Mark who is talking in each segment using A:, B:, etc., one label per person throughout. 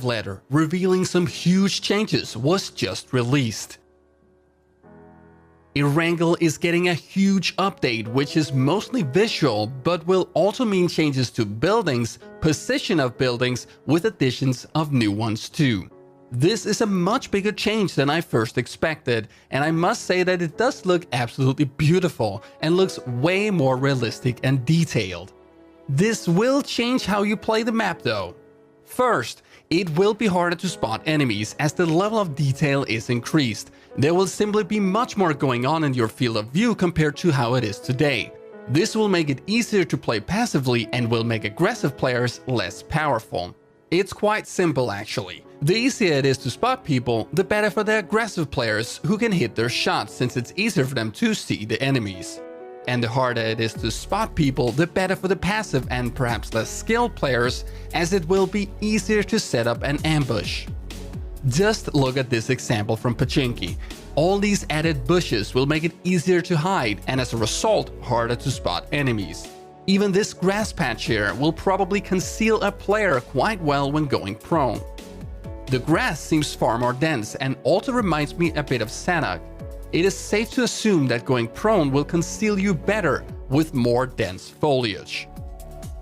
A: letter revealing some huge changes was just released. Erangle is getting a huge update which is mostly visual but will also mean changes to buildings, position of buildings, with additions of new ones too. This is a much bigger change than I first expected, and I must say that it does look absolutely beautiful and looks way more realistic and detailed. This will change how you play the map though. First, it will be harder to spot enemies as the level of detail is increased. There will simply be much more going on in your field of view compared to how it is today. This will make it easier to play passively and will make aggressive players less powerful. It's quite simple actually. The easier it is to spot people, the better for the aggressive players who can hit their shots since it's easier for them to see the enemies. And the harder it is to spot people, the better for the passive and perhaps less skilled players, as it will be easier to set up an ambush. Just look at this example from Pubg. All these added bushes will make it easier to hide and as a result harder to spot enemies. Even this grass patch here will probably conceal a player quite well when going prone. The grass seems far more dense and also reminds me a bit of Sanhok. It is safe to assume that going prone will conceal you better with more dense foliage.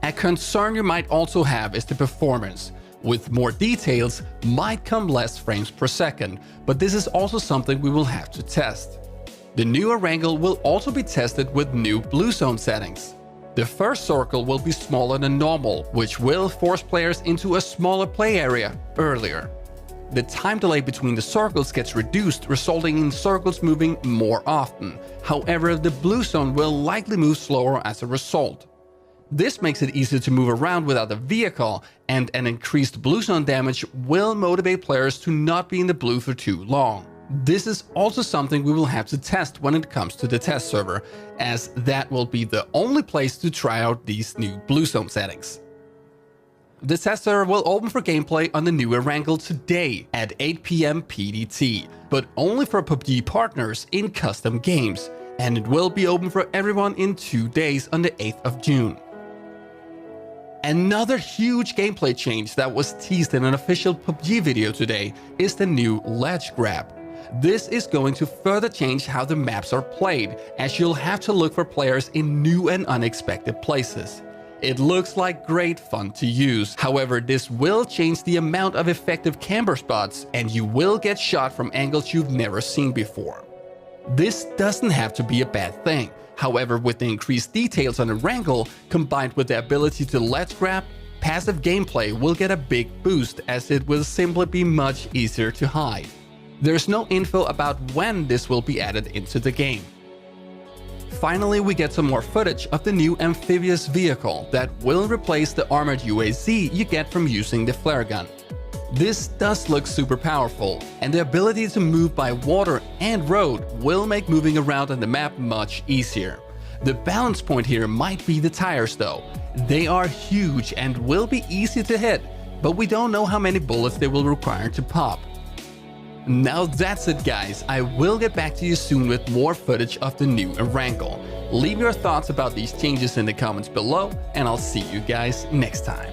A: A concern you might also have is the performance. With more details might come less frames per second, but this is also something we will have to test. The new Erangle will also be tested with new blue zone settings. The first circle will be smaller than normal, which will force players into a smaller play area earlier. The time delay between the circles gets reduced, resulting in circles moving more often. However, the blue zone will likely move slower as a result. This makes it easier to move around without a vehicle, and an increased blue zone damage will motivate players to not be in the blue for too long. This is also something we will have to test when it comes to the test server, as that will be the only place to try out these new blue zone settings. The test server will open for gameplay on the new Erangle today at 8 PM PDT, but only for Pubg partners in custom games, and it will be open for everyone in 2 days on the 8th of June. Another huge gameplay change that was teased in an official Pubg video today is the new ledge grab. This is going to further change how the maps are played, as you'll have to look for players in new and unexpected places. It looks like great fun to use, however this will change the amount of effective camber spots and you will get shot from angles you've never seen before. This doesn't have to be a bad thing, however with the increased details on Erangle combined with the ability to ledge grab, passive gameplay will get a big boost as it will simply be much easier to hide. There's no info about when this will be added into the game. Finally, we get some more footage of the new amphibious vehicle that will replace the Armoured UAZ you get from using the flare gun. This does look super powerful, and the ability to move by water and road will make moving around on the map much easier. The balance point here might be the tires though. They are huge and will be easy to hit, but we don't know how many bullets they will require to pop. Now that's it guys, I will get back to you soon with more footage of the new Erangle. Leave your thoughts about these changes in the comments below, and I'll see you guys next time.